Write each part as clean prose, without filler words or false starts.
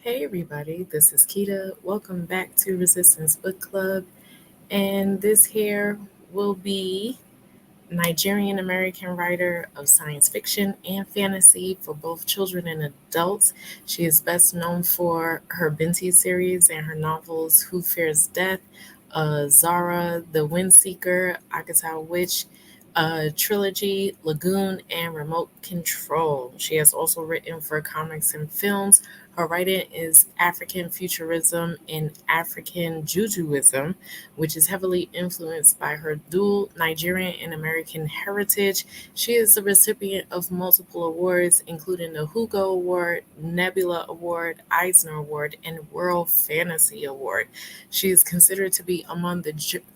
Hey everybody, this is Kita. Welcome back to Resistance Book Club. And this here will be Nigerian American writer of science fiction and fantasy for both children and adults. She is best known for her Binti series and her novels Who Fears Death, Zara the Windseeker, Akata Witch, Trilogy, Lagoon, and Remote Control. She has also written for comics and films. Her writing is African futurism and African Jujuism, which is heavily influenced by her dual Nigerian and American heritage. She is the recipient of multiple awards, including the Hugo Award, Nebula Award, Eisner Award, and World Fantasy Award. She is considered to be among the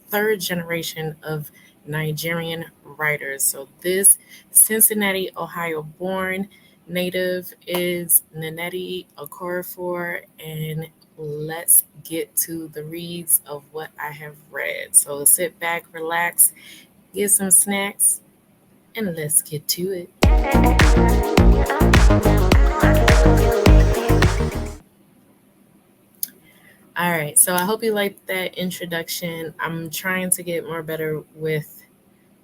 third generation of Nigerian writers. So this Cincinnati, Ohio born native is Nnedi Orkorafor, and let's get to the reads of what I have read. So sit back, relax, get some snacks, and let's get to it. All right, so I hope you liked that introduction. I'm trying to get more better with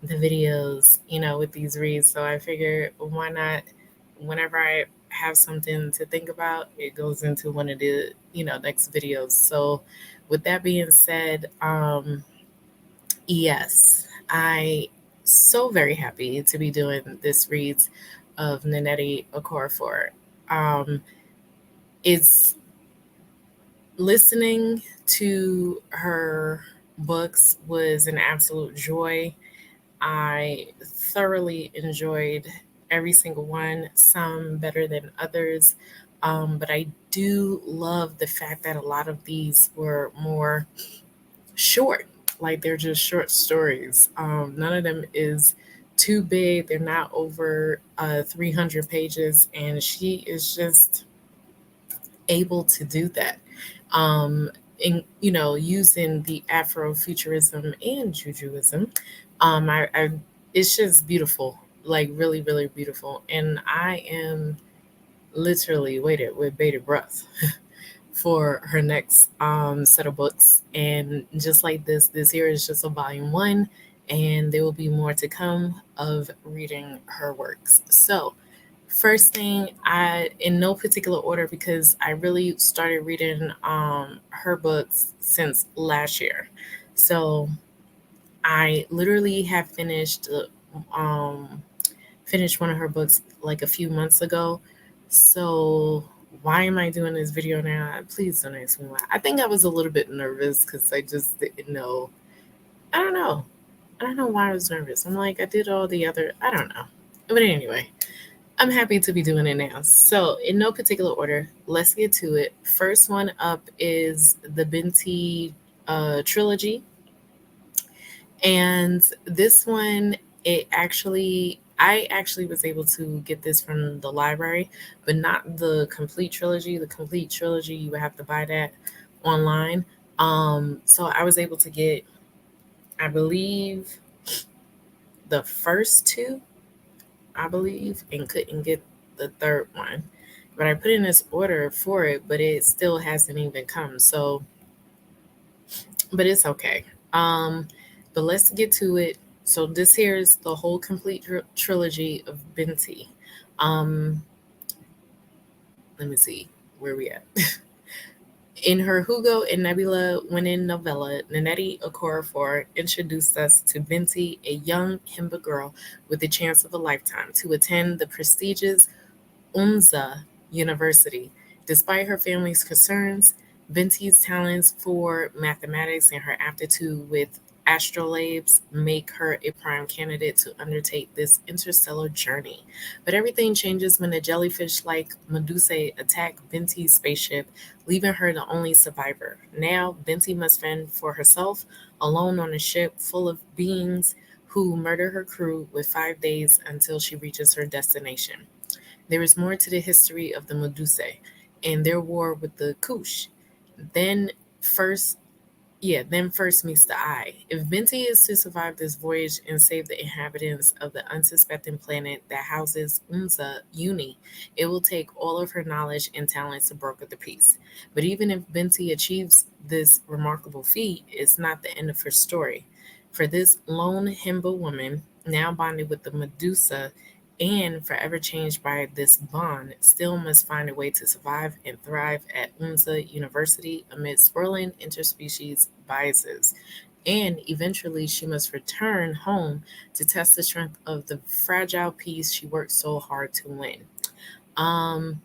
the videos, with these reads. So I figure why not, whenever I have something to think about, it goes into one of the, next videos. So with that being said, yes, I so very happy to be doing this reads of Nnedi Okorafor. It's listening to her books was an absolute joy. I thoroughly enjoyed every single one, some better than others. But I do love the fact that a lot of these were more short, like they're just short stories. None of them is too big, they're not over 300 pages, and she is just able to do that. In using the Afrofuturism and Jujuism, I it's just beautiful, like really, really beautiful. And I am literally waited with bated breath for her next set of books. And just like this here is just a volume one, and there will be more to come of reading her works. So first thing, I in no particular order because I really started reading her books since last year. So I literally have um finished one of her books like a few months ago. So why am I doing this video now? Please don't ask me why. I think I was a little bit nervous because I just didn't know. I don't know. I don't know why I was nervous. I'm like, I did all the other, I don't know. But anyway, I'm happy to be doing it now. So, in no particular order, let's get to it. First one up is the Binti Trilogy. And this one, I actually was able to get this from the library, but not the complete trilogy. The complete trilogy, you would have to buy that online. So I was able to get, I believe, the first two, I believe, and couldn't get the third one. But I put in this order for it, but it still hasn't even come. So, but it's okay. But let's get to it. So this here is the whole complete trilogy of Binti. Um, let me see where we at. In her Hugo and Nebula winning novella, Nnedi Okorafor introduced us to Binti, a young Himba girl with the chance of a lifetime to attend the prestigious Unza University. Despite her family's concerns, Binti's talents for mathematics and her aptitude with astrolabes make her a prime candidate to undertake this interstellar journey. But everything changes when the jellyfish-like Medusae attack Binti's spaceship, leaving her the only survivor. Now, Binti must fend for herself, alone on a ship full of beings who murder her crew with 5 days until she reaches her destination. There is more to the history of the Medusae and their war with the Kush than first Yeah, then first meets the eye. If Binti is to survive this voyage and save the inhabitants of the unsuspecting planet that houses Unza Uni, it will take all of her knowledge and talents to broker the peace. But even if Binti achieves this remarkable feat, it's not the end of her story. For this lone Himba woman, now bonded with the Medusa and forever changed by this bond, still must find a way to survive and thrive at Unza University amid swirling interspecies biases. And eventually, she must return home to test the strength of the fragile peace she worked so hard to win. Um,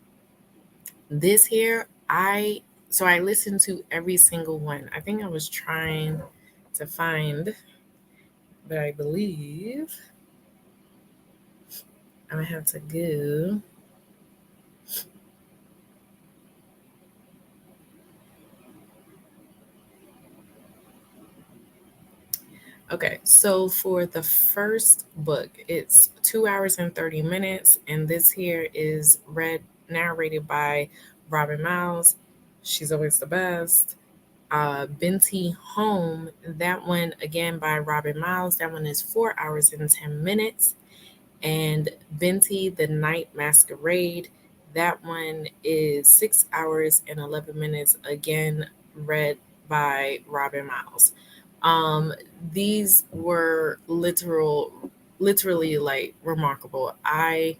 this here, I listened to every single one. I think I was trying to find, but I believe I have to go. Okay, so for the first book, it's 2 hours and 30 minutes, and this here is narrated by Robin Miles. She's always the best. Binti Home, that one again by Robin Miles. That one is 4 hours and 10 minutes. And Binti the Night Masquerade, that one is 6 hours and 11 minutes, again read by Robin Miles. Um, these were literally like remarkable. I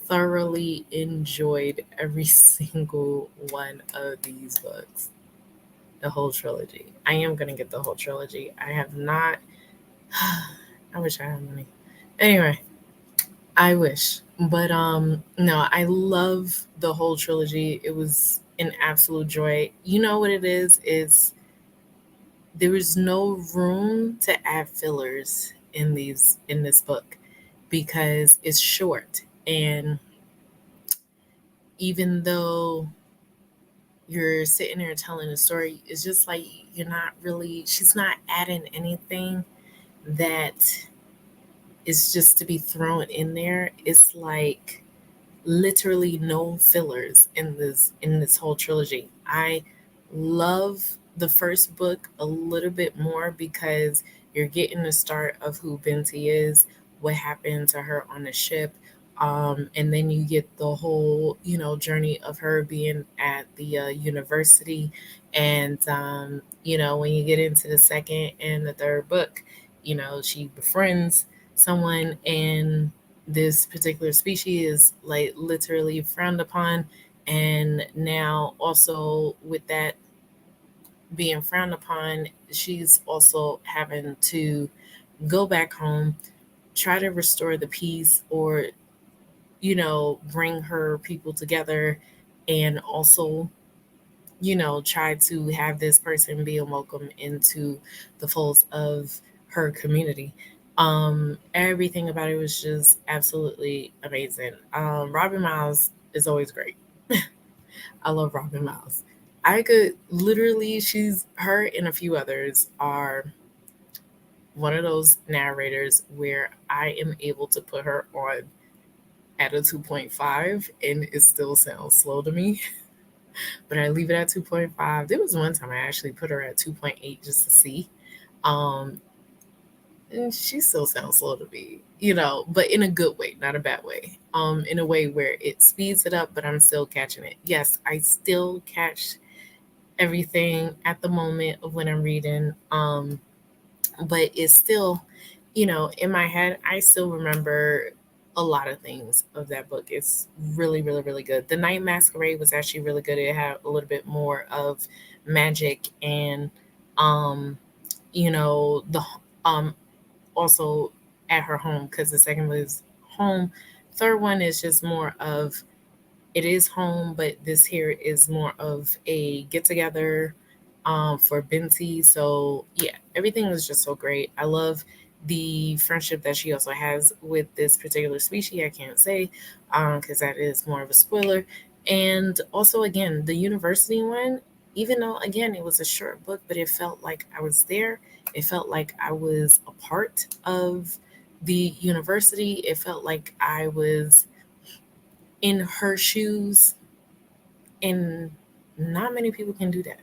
thoroughly enjoyed every single one of these books, the whole trilogy. I am gonna get the whole trilogy. I have not. I wish I had money. Anyway, I wish. But no, I love the whole trilogy. It was an absolute joy. You know what it is? Is there is no room to add fillers in this book because it's short. And even though you're sitting there telling a story, it's just like you're not really she's not adding anything that is just to be thrown in there. It's like literally no fillers in this whole trilogy. I love the first book a little bit more because you're getting the start of who Binti is, what happened to her on the ship, and then you get the whole journey of her being at the university, and when you get into the second and the third book, she befriends someone and this particular species is like literally frowned upon, and now also with that being frowned upon, she's also having to go back home, try to restore the peace, or bring her people together, and also try to have this person be a welcome into the folds of her community. Everything about it was just absolutely amazing. Robin Miles is always great. I love Robin Miles. I could literally, she's her and a few others are one of those narrators where I am able to put her on at a 2.5 and it still sounds slow to me. But I leave it at 2.5. There was one time I actually put her at 2.8 just to see. Um, and she still sounds slow to me, but in a good way, not a bad way. In a way where it speeds it up, but I'm still catching it. Yes, I still catch everything at the moment of when I'm reading. But it's still, in my head, I still remember a lot of things of that book. It's really, really, really good. The Night Masquerade was actually really good. It had a little bit more of magic and, the also at her home because the second was home. Third one is just more of it is home, but this here is more of a get together for Binti. So yeah, everything was just so great. I love the friendship that she also has with this particular species. I can't say because that is more of a spoiler. And also, again, the university one, even though again it was a short book, but it felt like I was there. It felt like I was a part of the university. It felt like I was in her shoes, and not many people can do that.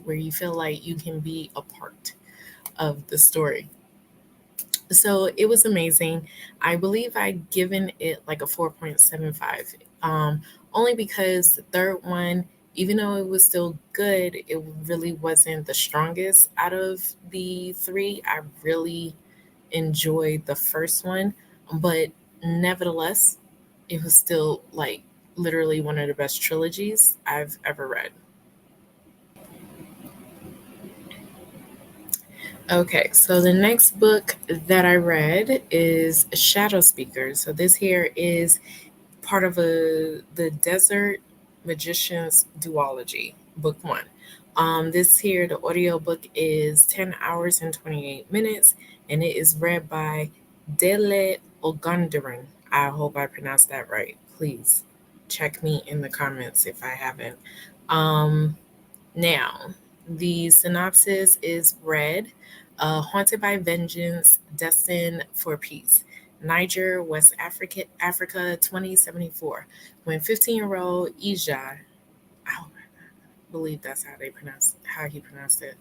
where you feel like you can be a part of the story. So it was amazing. I believe I'd given it like a 4.75. Only because the third one, even though it was still good, it really wasn't the strongest out of the three. I really enjoyed the first one, but nevertheless, it was still like literally one of the best trilogies I've ever read. Okay, so the next book that I read is Shadow Speaker. So this here is part of the Desert Magician's Duology, book one. This here, the audio book is 10 hours and 28 minutes, and it is read by Dele Ogundaran. I hope I pronounced that right. Please check me in the comments if I haven't. Um, Now, the synopsis is read Haunted by Vengeance, Destined for Peace. Niger, West Africa 2074. When 15-year-old Ija, I believe that's how he pronounced it,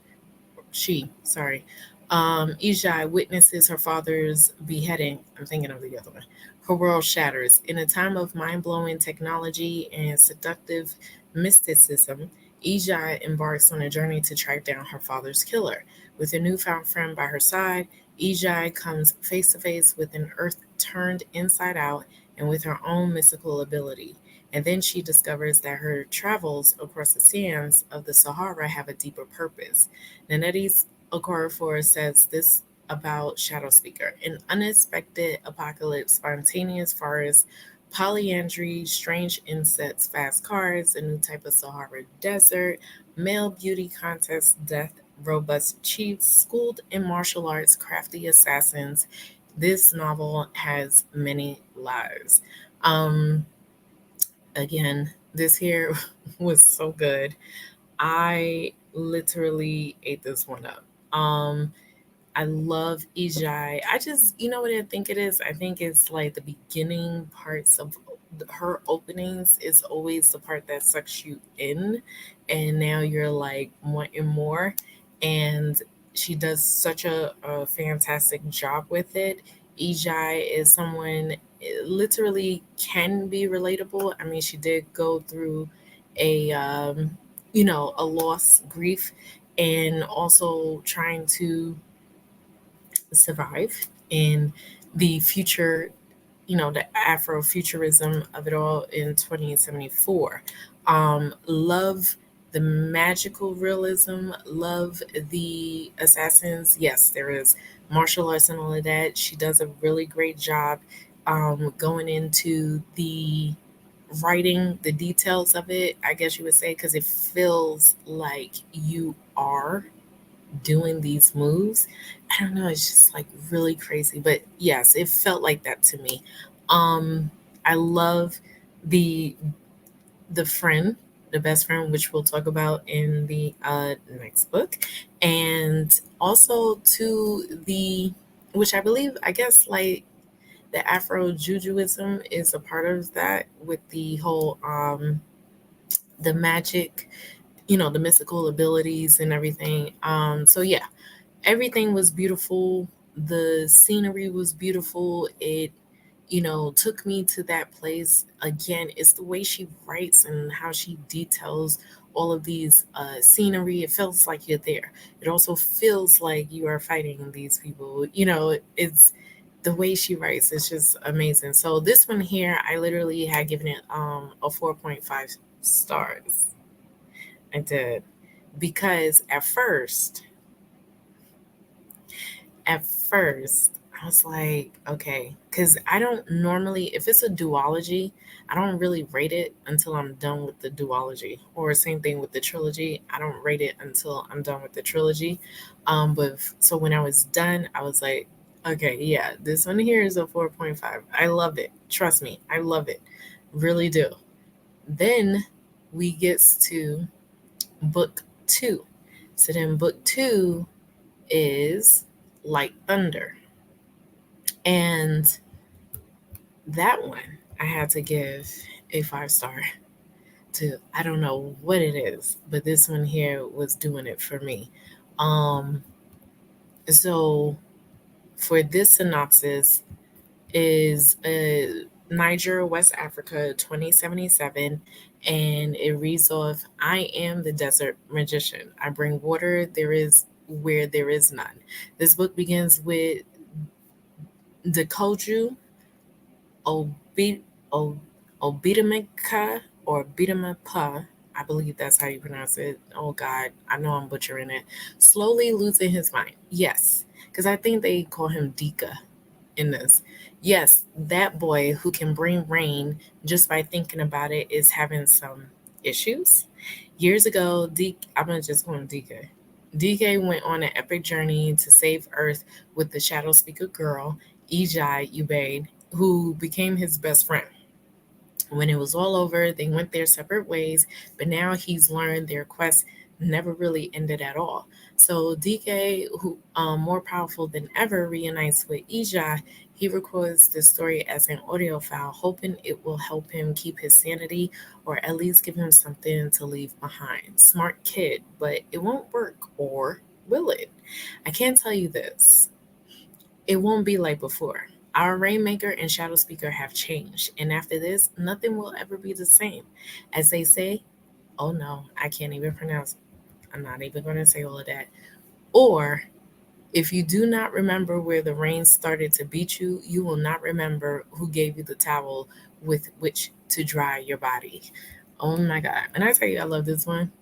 sorry. Ijai witnesses her father's beheading. I'm thinking of the other one. Her world shatters. In a time of mind blowing technology and seductive mysticism, Ijai embarks on a journey to track down her father's killer. With a newfound friend by her side, Ijai comes face to face with an earth turned inside out and with her own mystical ability. And then she discovers that her travels across the sands of the Sahara have a deeper purpose. Nnedi's Orkorafor says this about Shadow Speaker: an unexpected apocalypse, spontaneous forest, polyandry, strange insects, fast cars, a new type of Sahara desert, male beauty contest, death, robust chiefs, schooled in martial arts, crafty assassins. This novel has many lives. Um, Again, this here was so good. I literally ate this one up. I love Ijai. I just, you know what I think it is? I think it's like the beginning parts of her openings is always the part that sucks you in. And now you're like wanting more. And she does such a fantastic job with it. Ijai is someone literally can be relatable. I mean, she did go through a loss, grief, and also trying to survive in the future, the Afrofuturism of it all in 2074. Love the magical realism, love the assassins. Yes, there is martial arts and all of that. She does a really great job going into the writing, the details of it, I guess you would say, because it feels like you are doing these moves. I don't know, it's just like really crazy. But yes, it felt like that to me. Um I love the friend, the best friend, which we'll talk about in the next book. And also to the which I believe, I guess, like the Afro Jujuism is a part of that with the whole the magic, the mystical abilities and everything. So yeah, everything was beautiful. The scenery was beautiful. It, took me to that place. Again, it's the way she writes and how she details all of these scenery. It feels like you're there. It also feels like you are fighting these people. It's the way she writes. It's just amazing. So this one here, I literally had given it a 4.5 stars. I did, because at first I was like, okay, because I don't normally, if it's a duology, I don't really rate it until I'm done with the duology. Or same thing with the trilogy, I don't rate it until I'm done with the trilogy. So when I was done, I was like, okay, yeah, this one here is a 4.5. I love it. Trust me, I love it. Really do. Then we gets to book two. So then book two is Light Thunder. And that one I had to give a 5 star to, I don't know what it is, but this one here was doing it for me. Um, so for this synopsis is Niger, West Africa, 2077, and it reads off, I am the desert magician. I bring water there is where there is none. This book begins with Dekoju Obi O- Obidamika or Bidamapa. I believe that's how you pronounce it. Oh God, I know I'm butchering it. Slowly losing his mind. Yes, because I think they call him Dika in this. Yes, that boy who can bring rain just by thinking about it is having some issues. Years ago, I'm gonna just call him DK. DK went on an epic journey to save Earth with the Shadow Speaker girl, Ejai Ubaid, who became his best friend. When it was all over, they went their separate ways, but now he's learned their quest never really ended at all. So DK, who more powerful than ever, reunites with Ija. He records the story as an audio file, hoping it will help him keep his sanity or at least give him something to leave behind. Smart kid, but it won't work, or will it? I can't tell you this. It won't be like before. Our Rainmaker and Shadow Speaker have changed, and after this, nothing will ever be the same. As they say, oh no, I can't even pronounce it. I'm not even going to say all of that. Or, if you do not remember where the rain started to beat you, you will not remember who gave you the towel with which to dry your body. Oh my God. And I tell you, I love this one.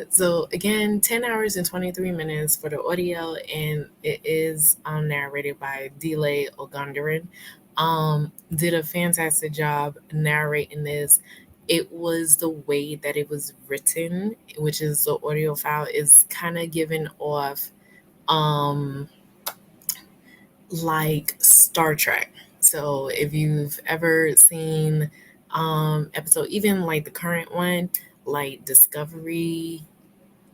So again, 10 hours and 23 minutes for the audio, and it is narrated by Dile Ogundarin. Did a fantastic job narrating this. It was the way that it was written, which is the audio file, is kind of given off um like Star Trek. So if you've ever seen episode, even like the current one, like Discovery,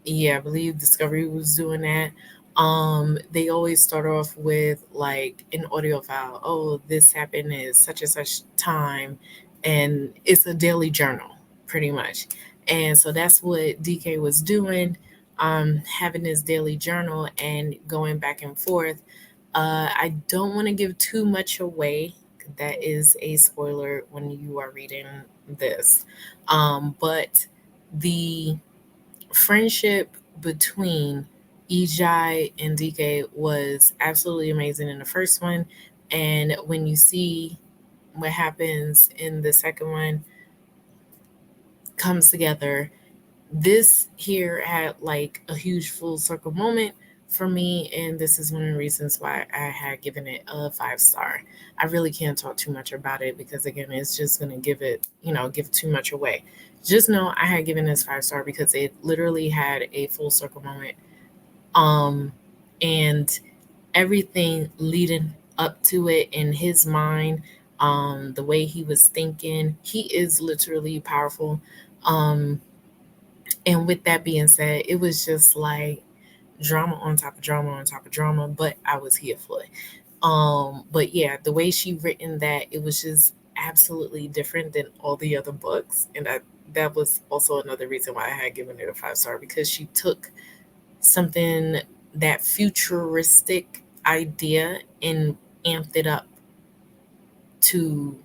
yeah, I believe Discovery was doing that. They always start off with like an audio file. Oh, this happened at such and such time, and it's a daily journal, pretty much. And so that's what DK was doing, having his daily journal and going back and forth. I don't want to give too much away. That is a spoiler when you are reading this. But the friendship between Ejai and DK was absolutely amazing in the first one. And when you see what happens in the second one comes together, this here had like a huge full circle moment for me. And this is one of the reasons why I had given it a 5 star. I really can't talk too much about it because, again, it's just going to give it, give too much away. Just know I had given this 5 star because it literally had a full circle moment. Um, and everything leading up to it in his mind, the way he was thinking, he is literally powerful. Um, and with that being said, it was just like drama on top of drama on top of drama, but I was here for it. But yeah, the way she written that, it was just absolutely different than all the other books. And that was also another reason why I had given it a 5 star, because she took something, that futuristic idea, and amped it up to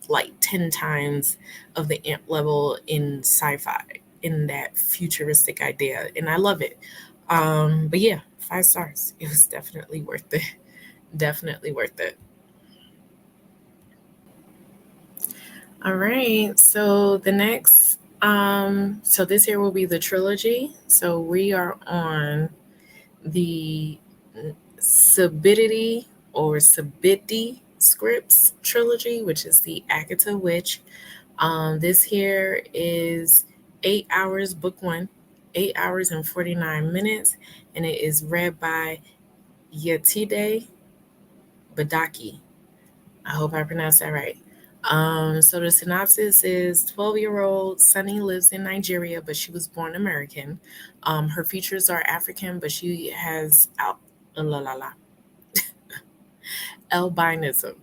like 10 times of the amp level in sci-fi, in that futuristic idea, and I love it. But yeah, 5 stars. It was definitely worth it. Definitely worth it. All right, so the next so this here will be the trilogy. So we are on the Sabidity or Sabidi scripts trilogy, which is the Akata Witch. This here is 8 hours, book one, 8 hours and 49 minutes, and it is read by Yetide Badaki. I hope I pronounced that right. So the synopsis is 12-year-old Sunny lives in Nigeria, but she was born American. Her features are African, but she has la la la albinism.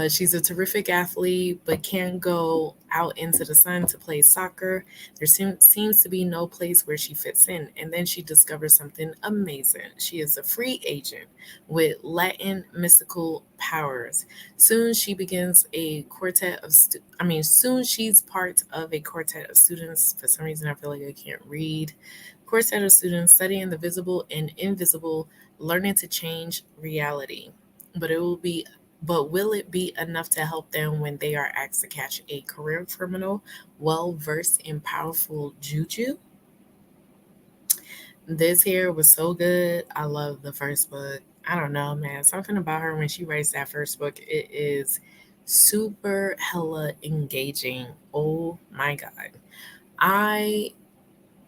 She's a terrific athlete, but can't go out into the sun to play soccer. Seems to be no place where she fits in. And then she discovers something amazing. She is a free agent with Latin mystical powers. Soon she begins a quartet of, soon she's part of a quartet of students. For some reason, I feel like I can't read. Quartet of students studying the visible and invisible, learning to change reality. But it will be but will it be enough to help them when they are asked to catch a career criminal well versed in powerful juju? This here was so good. I love the first book. I don't know, man. Something about her when she writes that first book, it is super hella engaging. Oh my God. I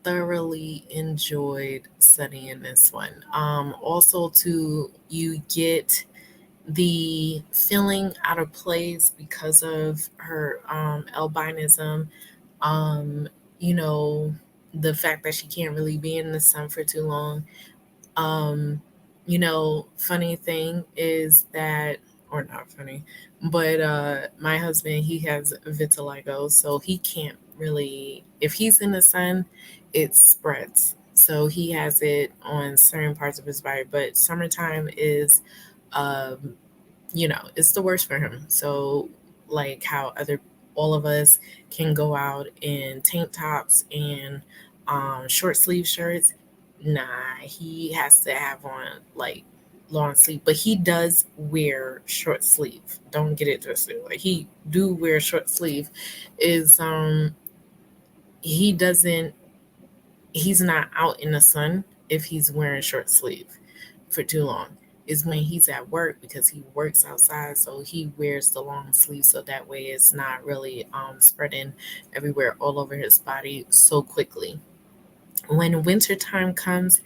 thoroughly enjoyed studying this one. Also, to you get the feeling out of place because of her albinism, um, you know, the fact that she can't really be in the sun for too long. Um, funny thing is that, or not funny, but my husband, he has vitiligo, so he can't really, if he's in the sun, it spreads. So he has it on certain parts of his body, but summertime is um, it's the worst for him. So, like how all of us can go out in tank tops and short sleeve shirts, nah, he has to have on like long sleeve. But he does wear short sleeve. Don't get it twisted. Like he do wear short sleeve. Is he doesn't he's not out in the sun if he's wearing short sleeve for too long. Is when he's at work because he works outside, so he wears the long sleeve so that way it's not really spreading everywhere all over his body so quickly. When winter time comes,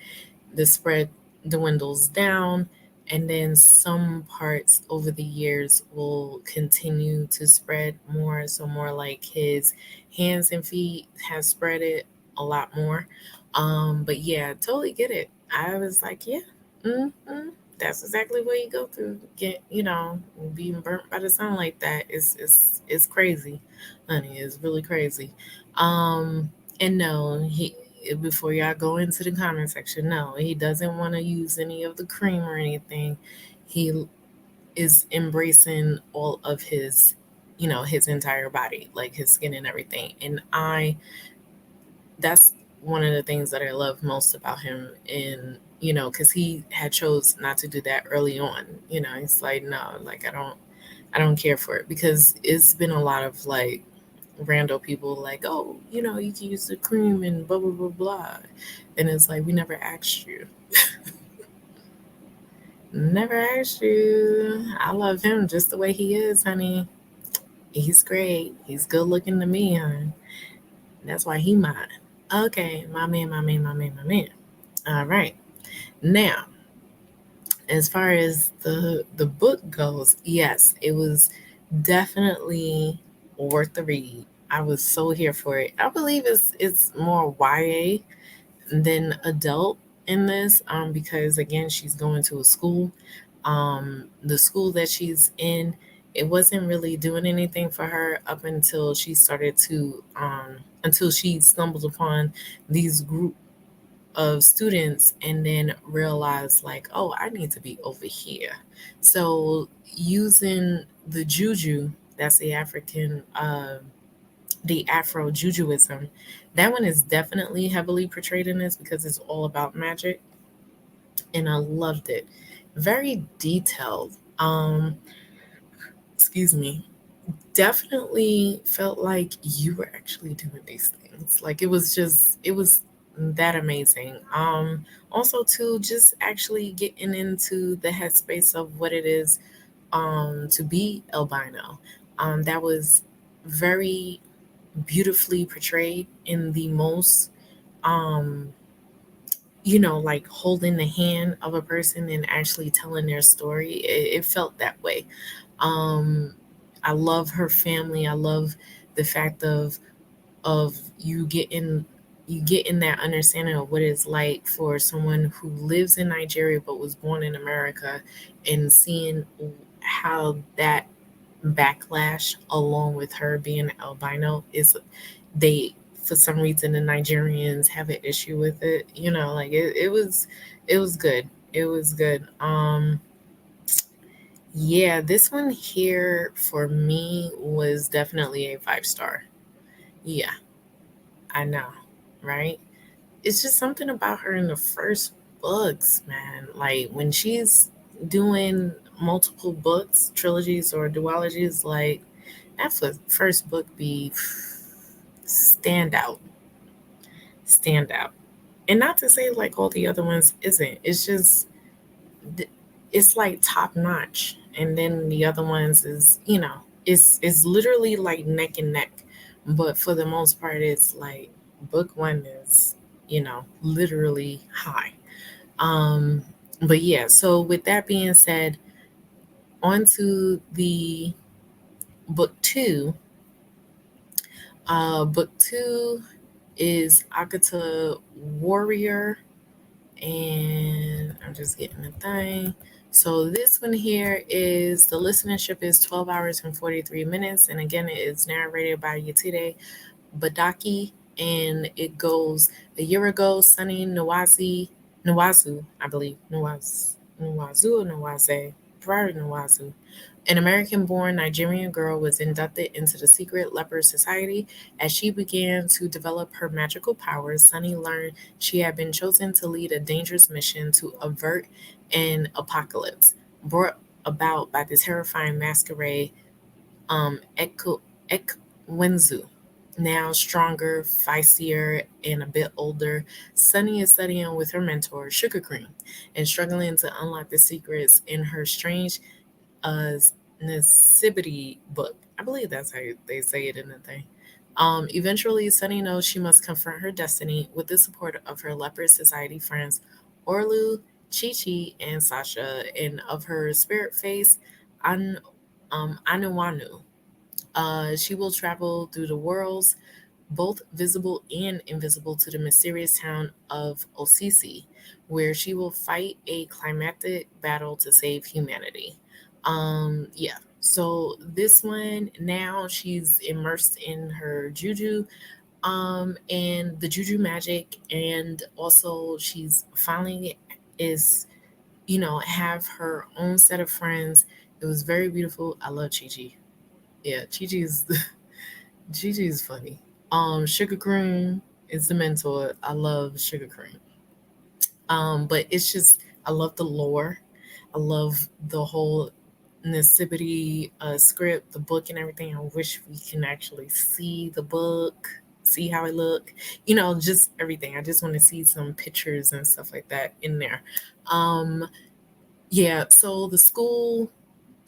the spread dwindles down, and then some parts over the years will continue to spread more. So, more like his hands and feet have spread it a lot more. But yeah, totally get it. I was like, yeah, that's exactly what you go through. Being burnt by the sun like that is crazy, honey. It's really crazy. And no, he before y'all go into the comment section, no, he doesn't want to use any of the cream or anything. He is embracing all of his entire body, like his skin and everything. And that's one of the things that I love most about him. And, because he had chose not to do that early on. He's like, no, like I don't care for it because it's been a lot of like random people like, oh, you can use the cream and blah blah blah blah, and it's like we never asked you, never asked you. I love him just the way he is, honey. He's great. He's good looking to me, hon. That's why he mine. Okay, my man, my man, my man, my man. All right, now as far as the book goes, yes, it was definitely worth the read. I was so here for it. I believe it's more YA than adult in this, because again, she's going to a school. The school that she's in, it wasn't really doing anything for her up until she started to until she stumbled upon these group of students and then realized like, oh, I need to be over here. So using the juju, that's the Afro Jujuism. That one is definitely heavily portrayed in this because it's all about magic, and I loved it. Very detailed. Excuse me. Definitely felt like you were actually doing these things. Like it was that amazing. Also too, just actually getting into the headspace of what it is to be albino. That was very beautifully portrayed in the most like holding the hand of a person and actually telling their story. It felt that way. um I love her family. I love the fact of you getting that understanding of what it's like for someone who lives in Nigeria but was born in America, and seeing how that backlash along with her being albino is they for some reason the Nigerians have an issue with it. Like it was good. It was good. Yeah, this one here for me was definitely a 5 star. Yeah, I know, right? It's just something about her in the first books, man. Like when she's doing multiple books, trilogies or duologies, like that first book be stand out, stand out. And not to say like all the other ones isn't. It's just it's like top notch, and then the other ones is it's literally like neck and neck. But for the most part, it's like book one is literally high. Um, but yeah, so with that being said, on to the book two. Book two is Akata Warrior, and I'm just getting the thing. So this one here is the listenership is 12 hours and 43 minutes, and again, it is narrated by Yatide Badaki, and it goes a year ago. Sunny Nawazu, I believe Nawazu or Nawaze, probably Nawazu. An American born Nigerian girl was inducted into the secret leper society. As she began to develop her magical powers, Sunny learned she had been chosen to lead a dangerous mission to avert an apocalypse brought about by the terrifying masquerade Ekwenzu. Now stronger, feistier, and a bit older, Sunny is studying with her mentor, Sugar Cream, and struggling to unlock the secrets in her strange uh, Nativity book. I believe that's how they say it in the thing. Eventually, Sunny knows she must confront her destiny with the support of her leopard society friends, Orlu, Chi Chi, and Sasha, and of her spirit face, An, Anuwanu. She will travel through the worlds, both visible and invisible, to the mysterious town of Osisi, where she will fight a climactic battle to save humanity. Yeah. So this one now she's immersed in her juju, and the juju magic, and also she's finally is have her own set of friends. It was very beautiful. I love Chi Chi. Yeah, Chi Chi's Gigi's funny. Sugar Cream is the mentor. I love Sugar Cream. But it's just I love the lore. I love the whole Nativity script, the book, and everything. I wish we can actually see the book, see how it look. Just everything. I just want to see some pictures and stuff like that in there. Um, yeah. So the school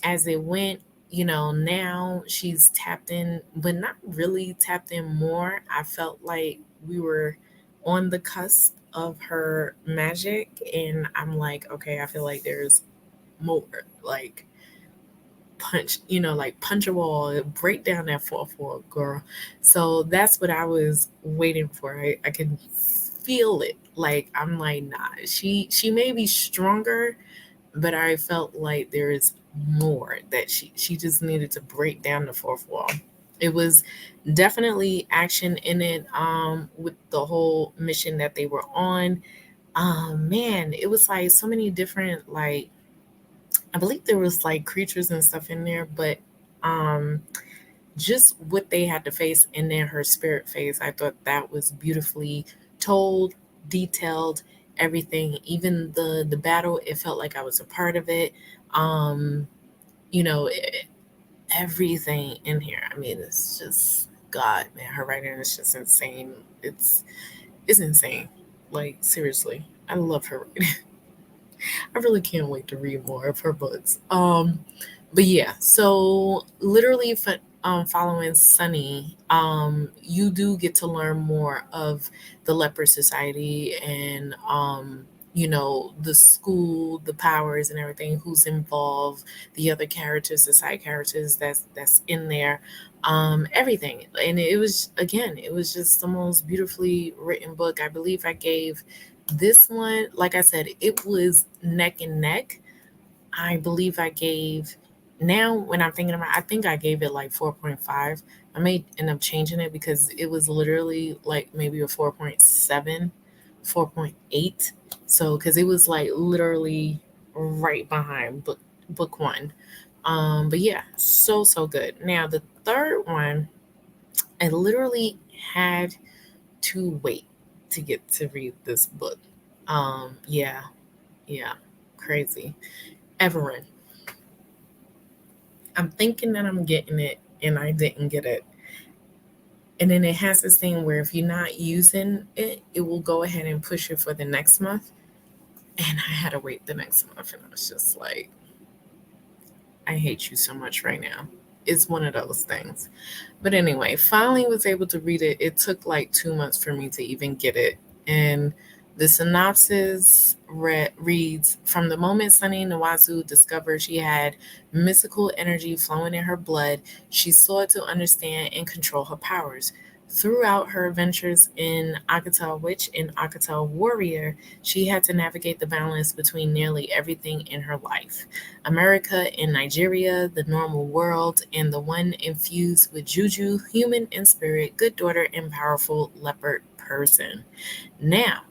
as it went, now she's tapped in, but not really tapped in more. I felt like we were on the cusp of her magic, and I'm like, okay, I feel like there's more. Like, punch a wall, break down that fourth wall, girl. So that's what I was waiting for. I can feel it. Like, I'm like, nah, she may be stronger, but I felt like there is more that she just needed to break down the fourth wall. It was definitely action in it, with the whole mission that they were on. Man, it was like so many different, like, I believe there was like creatures and stuff in there, but um just what they had to face, and then her spirit phase, I thought that was beautifully told, detailed, everything. Even the battle, it felt like I was a part of it. um you know e- Everything in here, I mean, it's just god, man, her writing is just insane. It's insane. Like, seriously, I love her writing. I really can't wait to read more of her books. But yeah, so literally, following Sunny, you do get to learn more of the Leper Society, and the school, the powers, and everything. Who's involved, the other characters, the side characters that's in there, everything. And it was, again, it was just the most beautifully written book. I believe I gave this one, like I said, it was neck and neck. I believe I gave Now when I'm thinking about, I think I gave it like 4.5. I may end up changing it because it was literally like maybe a 4.7, 4.8. So because it was like literally right behind book one. But yeah, so good. Now the third one, I literally had to wait to get to read this book. Yeah, yeah, crazy. Everin. I'm thinking that I'm getting it and I didn't get it. And then it has this thing where if you're not using it, it will go ahead and push it for the next month. And I had to wait the next month. And I was just like, I hate you so much right now. It's one of those things. But anyway, finally was able to read it. It took like 2 months for me to even get it. And the synopsis reads, from the moment Sunny Nawazu discovered she had mystical energy flowing in her blood, she sought to understand and control her powers. Throughout her adventures in Akata Witch and Akata Warrior, she had to navigate the balance between nearly everything in her life. America and Nigeria, the normal world, and the one infused with juju, human in spirit, good daughter, and powerful leopard person. Now,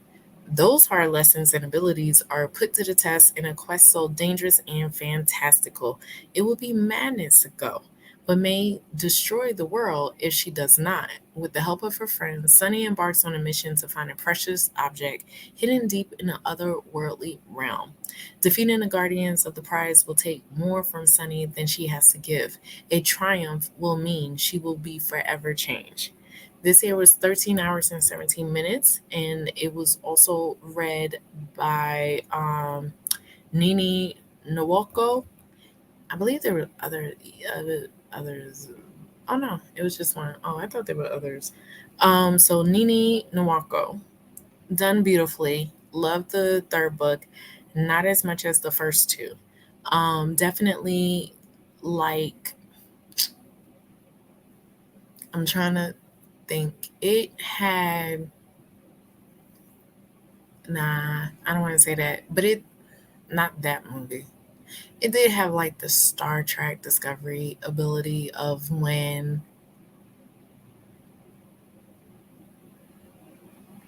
those hard lessons and abilities are put to the test in a quest so dangerous and fantastical. It would be madness to go, but may destroy the world if she does not. With the help of her friends, Sunny embarks on a mission to find a precious object hidden deep in the otherworldly realm. Defeating the guardians of the prize will take more from Sunny than she has to give. A triumph will mean she will be forever changed. This year was 13 hours and 17 minutes, and it was also read by Nini Nwoko. I believe there were others. Oh no, it was just one. Oh, I thought there were others. So Nini Nwoko, done beautifully. Loved the third book, not as much as the first two. Definitely like I'm trying to think. It had Nah, I don't want to say that, but it not that movie. It did have like the Star Trek Discovery ability of when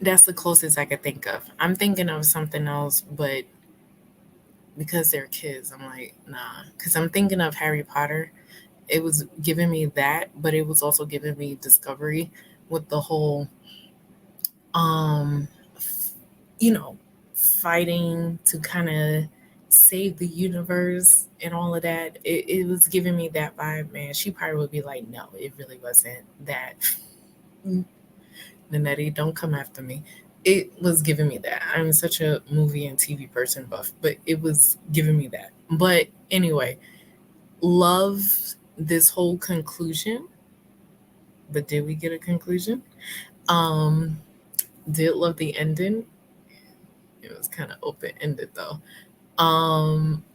that's the closest I could think of. I'm thinking of something else, but because they're kids, I'm like, nah. Because I'm thinking of Harry Potter. It was giving me that, but it was also giving me Discovery with the whole um you know, fighting to kind of save the universe and all of that. It was giving me that vibe, man. She probably would be like, no, it really wasn't that. Nnedi, don't come after me. It was giving me that. I'm such a movie and TV person buff, but it was giving me that. But anyway, love this whole conclusion. But did we get a conclusion? Um, did love the ending. It was kind of open ended though.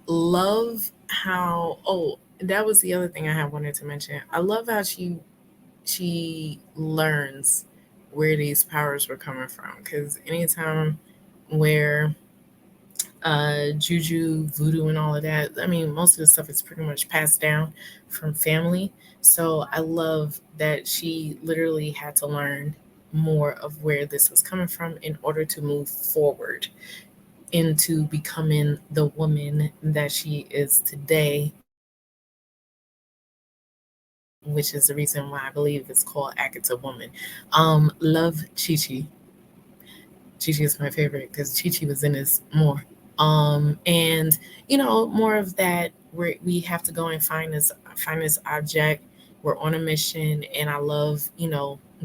Love how that was the other thing I had wanted to mention. I love how she learns where these powers were coming from because anytime where juju, voodoo, and all of that, I mean, most of the stuff is pretty much passed down from family. So I love that she literally had to learn more of where this was coming from in order to move forward into becoming the woman that she is today, which is the reason why I believe it's called Akata Woman. Love Chi Chi. Chi Chi is my favorite because Chi Chi was in this more. And more of that where we have to go and find this object. We're on a mission, and I love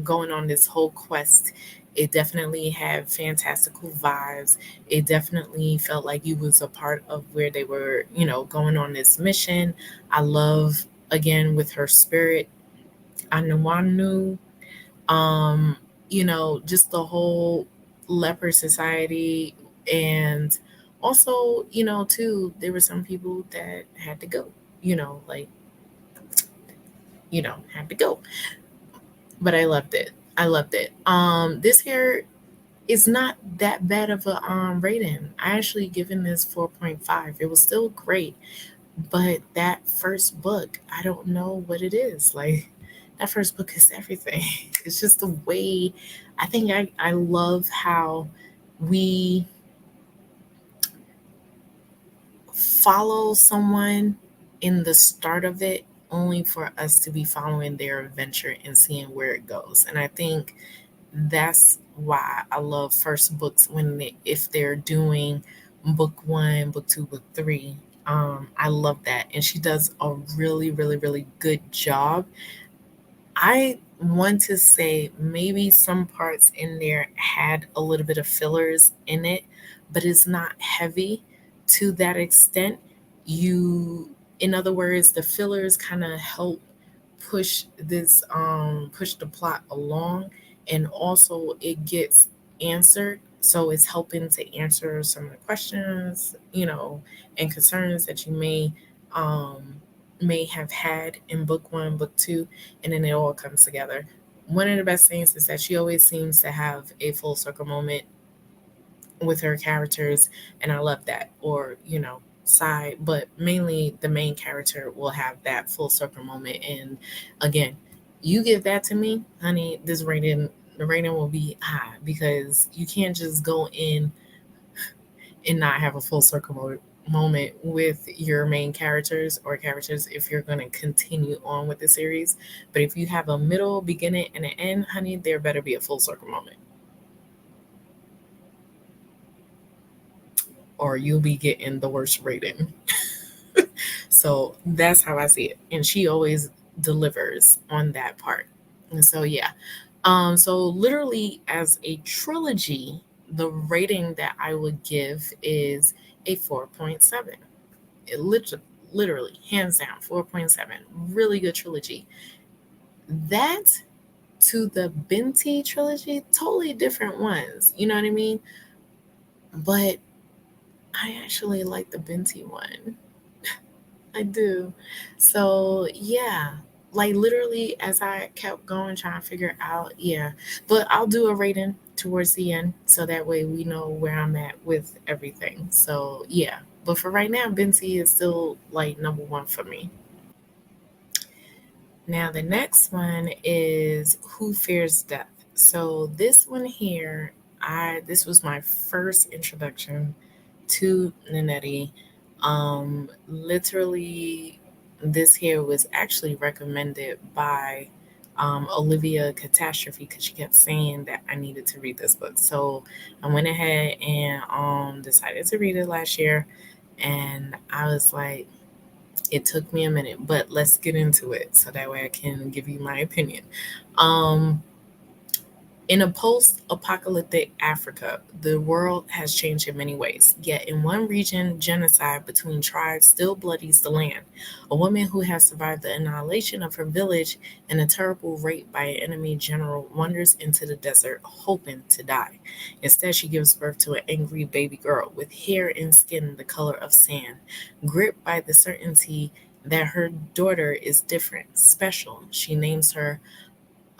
going on this whole quest. It definitely had fantastical vibes. It definitely felt like you was a part of where they were, going on this mission. I love again with her spirit, Anawanu, just the whole leper society. And also, too, there were some people that had to go, like, had to go. But I loved it. I loved it. This here is not that bad of a rating. I actually given this 4.5. It was still great. But that first book, I don't know what it is. Like, that first book is everything. It's just the way I love how we follow someone in the start of it only for us to be following their adventure and seeing where it goes. And I think that's why I love first books when if they're doing book one, book two, book three. I love that. And she does a really, really, really good job. I want to say maybe some parts in there had a little bit of fillers in it, but it's not heavy to that extent. You, in other words, the fillers kind of help push the plot along, and also it gets answered. So it's helping to answer some of the questions, and concerns that you may have had in book one, book two, and then it all comes together. One of the best things is that she always seems to have a full circle moment with her characters, and I love that. Or, side, but mainly the main character will have that full circle moment. And again, you give that to me, honey, the rating will be high, because you can't just go in and not have a full circle moment with your main characters or characters if you're going to continue on with the series. But if you have a middle, beginning, and an end, honey, there better be a full circle moment, or you'll be getting the worst rating. So that's how I see it. And she always delivers on that part. And so, yeah. So literally, as a trilogy, the rating that I would give is a 4.7. It literally, hands down, 4.7. Really good trilogy. That to the Binti trilogy, totally different ones. You know what I mean? But I actually like the Binti one. I do. So yeah, like literally as I kept going trying to figure out, yeah. But I'll do a rating towards the end so that way we know where I'm at with everything. So yeah. But for right now, Binti is still like number one for me. Now the next one is Who Fears Death. So this one here, I this was my first introduction to Nnedi. Literally, this here was actually recommended by Olivia Catastrophe, because she kept saying that I needed to read this book. So I went ahead and decided to read it last year, and I was like, it took me a minute, but let's get into it so that way I can give you my opinion. Um, in a post apocalyptic Africa, the world has changed in many ways. Yet, in one region, genocide between tribes still bloodies the land. A woman who has survived the annihilation of her village and a terrible rape by an enemy general wanders into the desert, hoping to die. Instead, she gives birth to an angry baby girl with hair and skin the color of sand. Gripped by the certainty that her daughter is different, special, she names her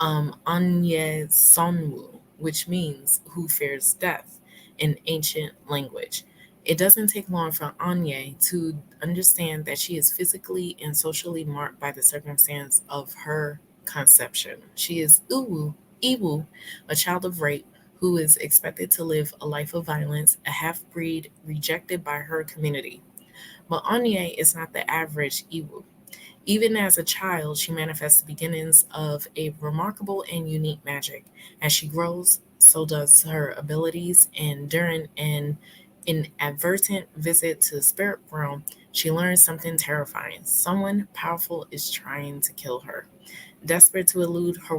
Anye Sonwu, which means who fears death in ancient language. It doesn't take long for Anye to understand that she is physically and socially marked by the circumstance of her conception. She is Iwu, a child of rape who is expected to live a life of violence, a half breed rejected by her community. But Anye is not the average Iwu. Even as a child, she manifests the beginnings of a remarkable and unique magic. As she grows, so does her abilities, and during an inadvertent visit to the spirit realm, she learns something terrifying. Someone powerful is trying to kill her. Desperate to elude her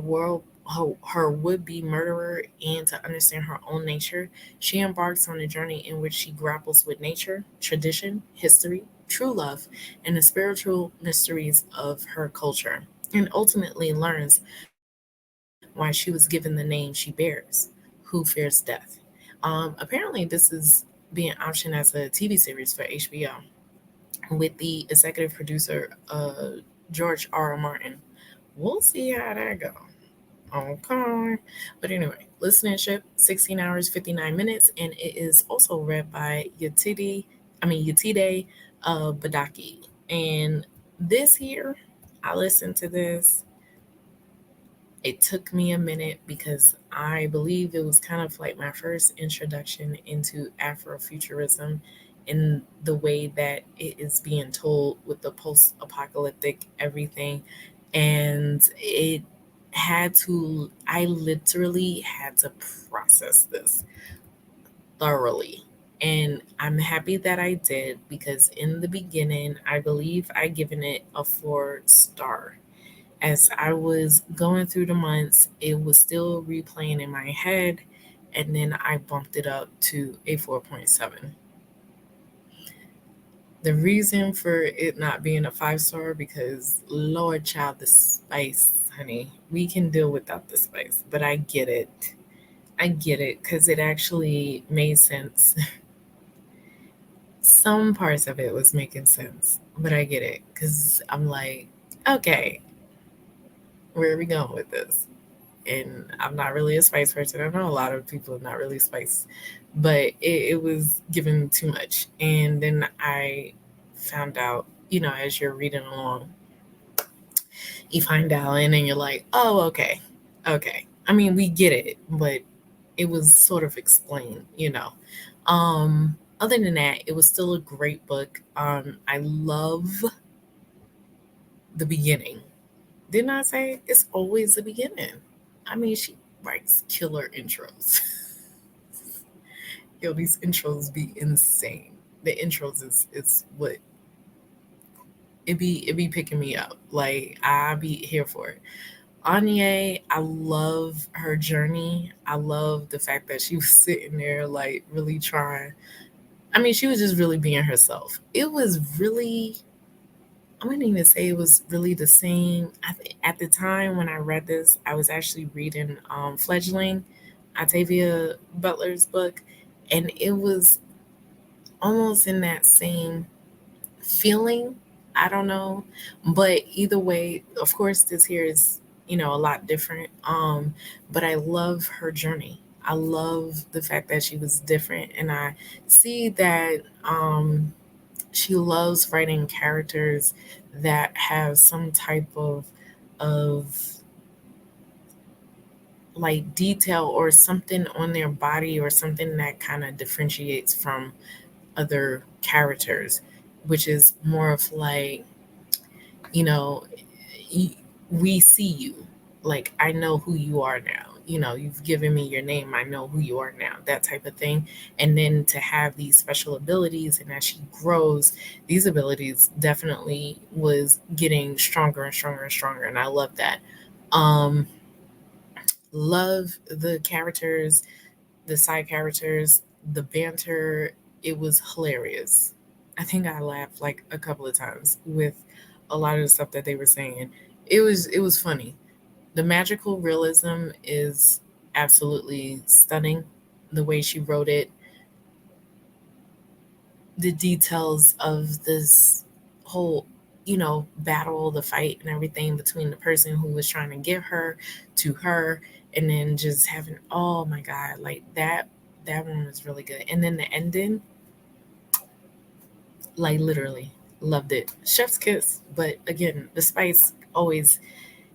would-be murderer and to understand her own nature, she embarks on a journey in which she grapples with nature, tradition, history, true love, and the spiritual mysteries of her culture, and ultimately learns why she was given the name she bears, Who Fears Death. Apparently, this is being optioned as a TV series for HBO with the executive producer, George R. R. Martin. We'll see how that goes. Okay. But anyway, listenership 16 hours, 59 minutes, and it is also read by Yatide Badaki. And this year, I listened to this. It took me a minute because I believe it was kind of like my first introduction into Afrofuturism in the way that it is being told with the post apocalyptic everything. And I literally had to process this thoroughly. And I'm happy that I did because in the beginning, I believe I given it a 4 star. As I was going through the months, it was still replaying in my head, and then I bumped it up to a 4.7. The reason for it not being a 5 star because Lord child, the spice, honey, we can deal without the spice, but I get it. I get it because it actually made sense. Some parts of it was making sense, but I get it because I'm like, okay, where are we going with this? And I'm not really a spice person. I know a lot of people are not really spice, but it was given too much. And then I found out, as you're reading along, you find out, and then you're like, oh, okay, okay. I mean, we get it, but it was sort of explained. Other than that, it was still a great book. I love the beginning. Didn't I say it's always the beginning? I mean, she writes killer intros. Yo, these intros be insane. The intros is what it be picking me up. Like I be here for it. Anya, I love her journey. I love the fact that she was sitting there like really trying. I mean, she was just really being herself. It was really I wouldn't even say it was really the same. At the time when I read this, I was actually reading Fledgling, Octavia Butler's book, and it was almost in that same feeling. I don't know, but either way, of course, this here is a lot different. But I love her journey. I love the fact that she was different, and I see that she loves writing characters that have some type of like detail or something on their body or something that kind of differentiates from other characters, which is more of like, you know, y- we see you. Like, I know who you are now. You've given me your name. I know who you are now, that type of thing. And then to have these special abilities, and as she grows, these abilities definitely was getting stronger and stronger and stronger. And I love that. Um, love the characters, the side characters, the banter. It was hilarious. I think I laughed like a couple of times with a lot of the stuff that they were saying. It was funny. The magical realism is absolutely stunning. The way she wrote it, the details of this whole, battle, the fight and everything between the person who was trying to get her to her, and then just having, oh my God, like that one was really good. And then the ending, like literally loved it. Chef's kiss, but again, the spice always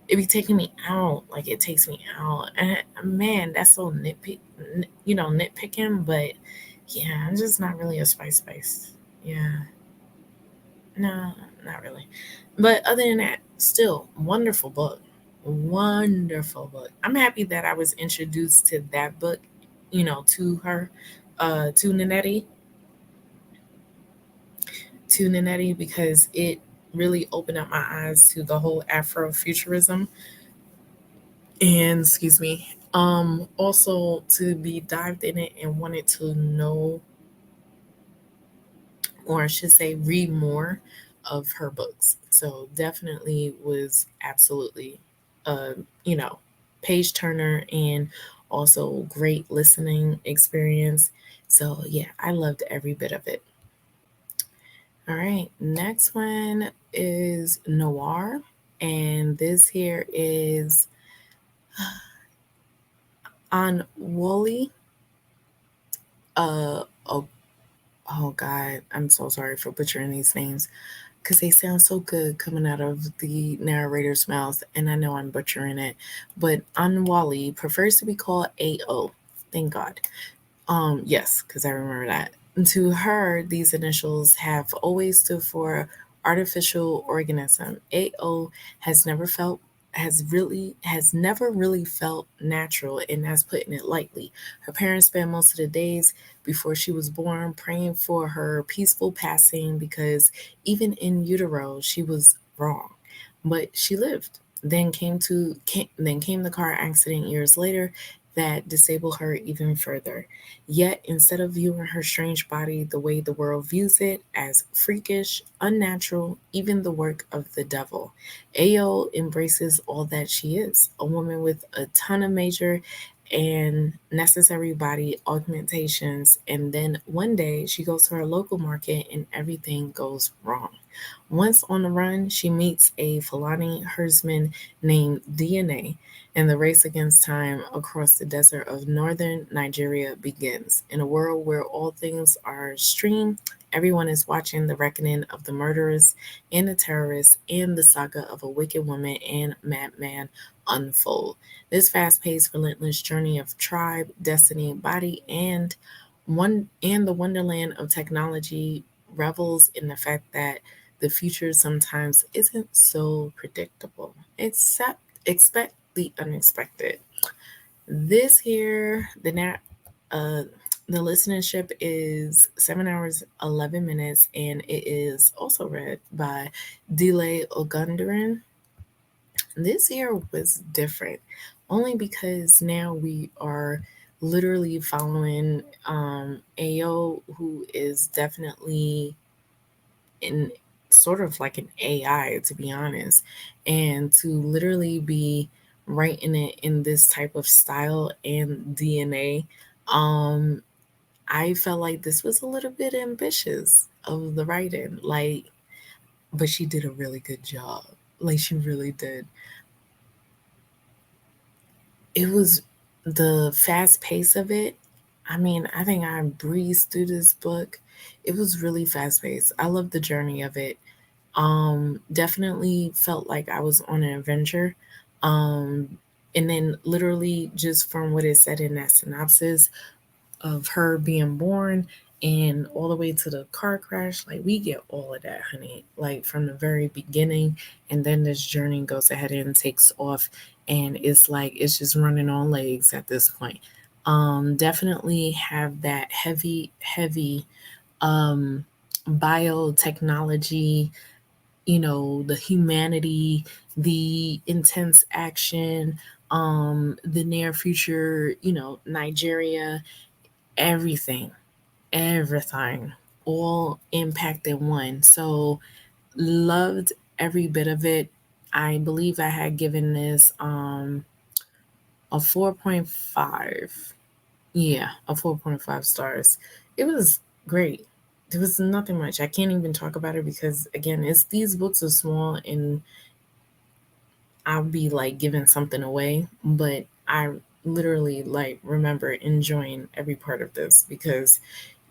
it be taking me out. Like it takes me out. And man, that's so nitpicking, but yeah, I'm just not really a spice. Yeah. No, not really. But other than that, still wonderful book. Wonderful book. I'm happy that I was introduced to that book, to her, to Nnedi, because it really opened up my eyes to the whole Afrofuturism. And excuse me, also to be dived in it and wanted to know, or I should say read more of her books. So definitely was absolutely you know page turner, and also great listening experience. So yeah, I loved every bit of it. All right, next one is Noir, and this here is on Wooly. Oh, oh God, I'm so sorry for butchering these names. because they sound so good coming out of the narrator's mouth, and I know I'm butchering it, but Anwali prefers to be called AO. Thank God. Yes, because I remember that. And to her, these initials have always stood for artificial organism. AO has never felt has never really felt natural, and that's putting it lightly. Her parents spent most of the days before she was born praying for her peaceful passing because even in utero she was wrong. But she lived. Then came the car accident years later that disabled her even further. Yet, instead of viewing her strange body the way the world views it, as freakish, unnatural, even the work of the devil, Ao embraces all that she is, a woman with a ton of major and necessary body augmentations. And then one day she goes to her local market and everything goes wrong. Once on the run, she meets a Fulani herdsman named DNA, and the race against time across the desert of northern Nigeria begins. In a world where all things are streamed, everyone is watching the reckoning of the murderers and the terrorists and the saga of a wicked woman and madman unfold. This fast-paced, relentless journey of tribe, destiny, body, and the wonderland of technology revels in the fact that the future sometimes isn't so predictable. Except expect the unexpected. This here, uh the listenership is 7 hours 11 minutes, and it is also read by Delay Ogundaran. This year was different, only because now we are literally following AO, who is definitely in sort of like an AI, to be honest, and to literally be writing it in this type of style and DNA. Um, I felt like this was a little bit ambitious of the writing, like, but she did a really good job. Like, she really did. It was the fast pace of it. I mean, I think I breezed through this book. It was really fast paced. I love the journey of it. Definitely felt like I was on an adventure. Um, and then literally just from what it said in that synopsis of her being born and all the way to the car crash, like we get all of that, honey. Like from the very beginning, and then this journey goes ahead and takes off, and it's like it's just running on legs at this point. Definitely have that heavy um biotechnology, the humanity, the intense action, the near future, Nigeria, everything, everything, all impact in one. So loved every bit of it. I believe I had given this a 4.5. Yeah, a 4.5 stars. It was great. There was nothing much. I can't even talk about it because again, it's these books are small and I'll be like giving something away, but I literally like remember enjoying every part of this because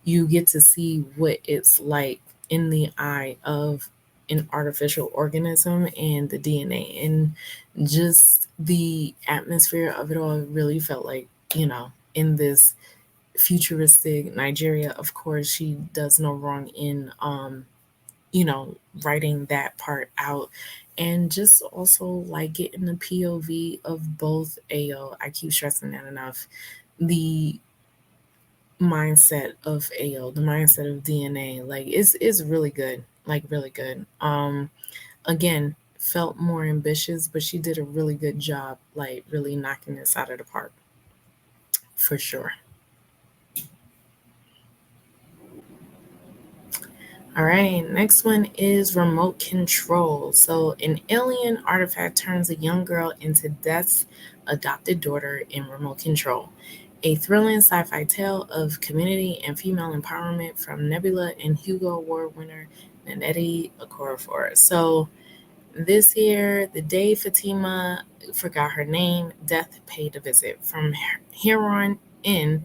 you get to see what it's like in the eye of an artificial organism and the DNA and just the atmosphere of it all really felt like, in this futuristic Nigeria. Of course, she does no wrong in writing that part out and just also like getting the POV of both AO. I keep stressing that enough. The mindset of AO, the mindset of DNA, like is really good. Like really good. Again, felt more ambitious, but she did a really good job, like really knocking this out of the park for sure. All right, next one is remote control. So, an alien artifact turns a young girl into Death's adopted daughter in remote control. A thrilling sci fi tale of community and female empowerment from Nebula and Hugo Award winner Nnedi Okorafor. So, this year, the day Fatima forgot her name, Death paid a visit. From here on in,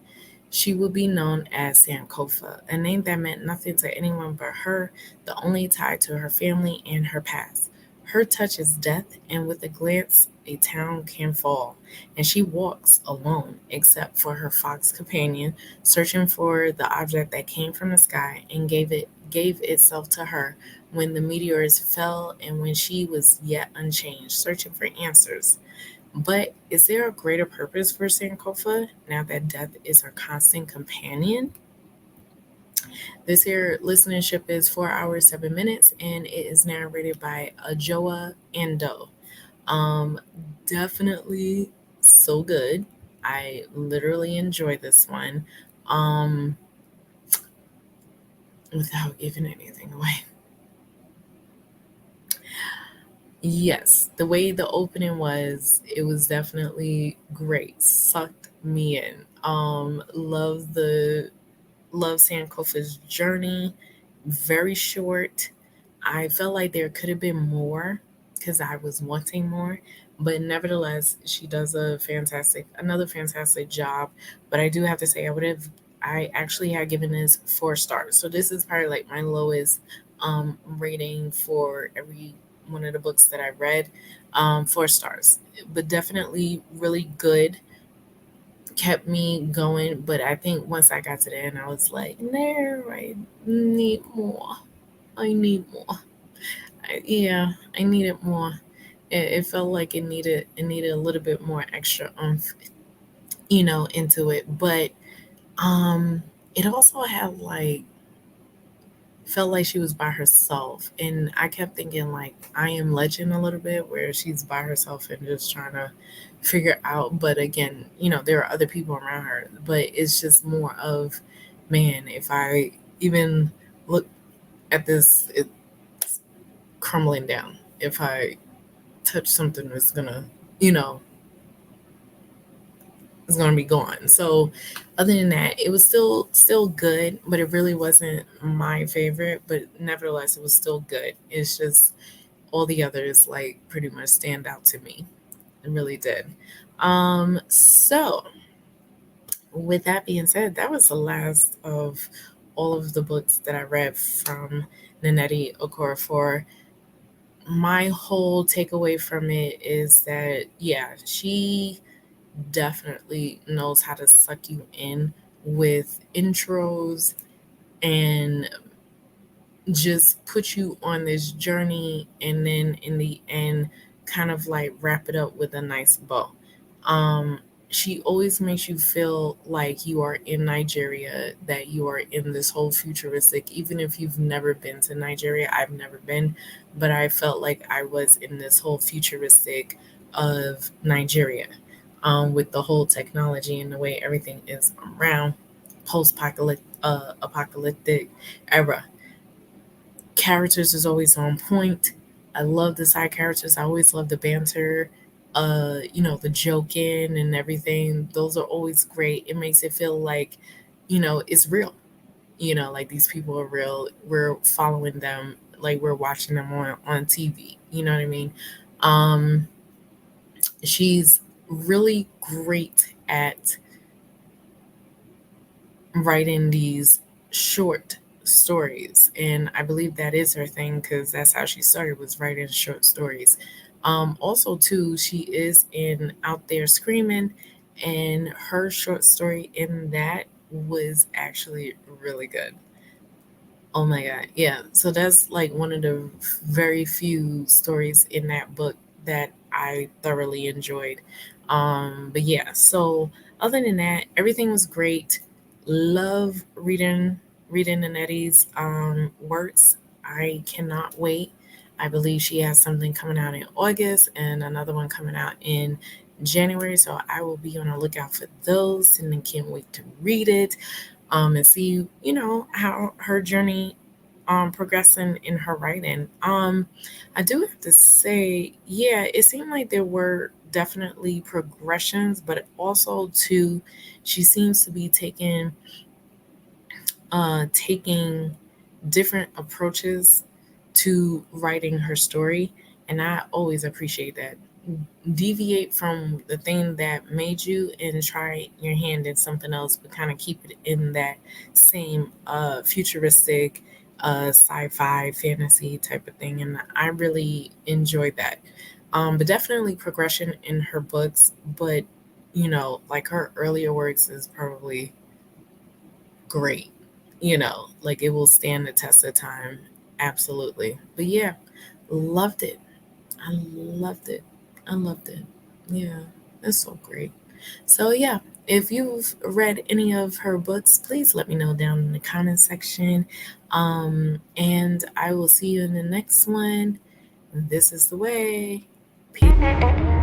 She would be known as Sankofa, a name that meant nothing to anyone but her, the only tie to her family and her past. Her touch is death, and with a glance, a town can fall. And she walks alone, except for her fox companion, searching for the object that came from the sky and gave itself to her when the meteors fell and when she was yet unchanged, searching for answers. But is there a greater purpose for Sankofa now that death is her constant companion? This here listenership is 4 hours, 7 minutes, and it is narrated by Ajoa Ando. Um, Definitely so good. I literally enjoy this one. Um, without giving anything away. Yes, the way the opening was, it was definitely great. Sucked me in. Love Sankofa's journey. Very short. I felt like there could have been more because I was wanting more, but nevertheless, she does another fantastic job. But I do have to say, I actually had given this 4 stars. So this is probably like my lowest rating for every one of the books that I read. 4 stars, but definitely really good, kept me going. But I think once I got to the end, I was like, no, I need more. I need more. Yeah, I needed more. It felt like it needed a little bit more extra into it. But it also had like felt like she was by herself, and I kept thinking like I Am Legend a little bit, where she's by herself and just trying to figure out. But again, there are other people around her, but it's just more of, man, if I even look at this, it's crumbling down. If I touch something, it's gonna, you know, it's gonna be gone. So other than that, it was still good, but it really wasn't my favorite. But nevertheless, it was still good. It's just all the others like pretty much stand out to me. It really did. So with that being said, that was the last of all of the books that I read from Nnedi Okorafor. My whole takeaway from it is that, yeah, she definitely knows how to suck you in with intros and just put you on this journey, and then in the end kind of like wrap it up with a nice bow. um she always makes you feel like you are in Nigeria, that you are in this whole futuristic, even if you've never been to Nigeria. I've never been, but I felt like I was in this whole futuristic of Nigeria, with the whole technology and the way everything is around apocalyptic era. Characters is always on point. I love the side characters. I always love the banter, the joking and everything. Those are always great. It makes it feel like, it's real. Like these people are real. We're following them, like we're watching them on TV. You know what I mean? Um, she's really great at writing these short stories, and I believe that is her thing because that's how she started, was writing short stories. Also too, she is in Out There Screaming, and her short story in that was actually really good. Oh my God. Yeah. So that's like one of the very few stories in that book that I thoroughly enjoyed. But yeah, so other than that, everything was great. Love reading Nnedi's works. I cannot wait. I believe she has something coming out in August and another one coming out in January. So I will be on the lookout for those, and then can't wait to read it, and see, how her journey progressing in her writing. I do have to say, yeah, it seemed like there were definitely progressions, but also too, she seems to be taking different approaches to writing her story, and I always appreciate that. deviate from the thing that made you and try your hand in something else, but kind of keep it in that same futuristic sci-fi fantasy type of thing. And I really enjoyed that. But definitely progression in her books, but like her earlier works is probably great. Like it will stand the test of time. Absolutely. But yeah, loved it. I loved it. I loved it. Yeah, it's so great. So, yeah, if you've read any of her books, please let me know down in the comment section. And I will see you in the next one. This is the way. Peace.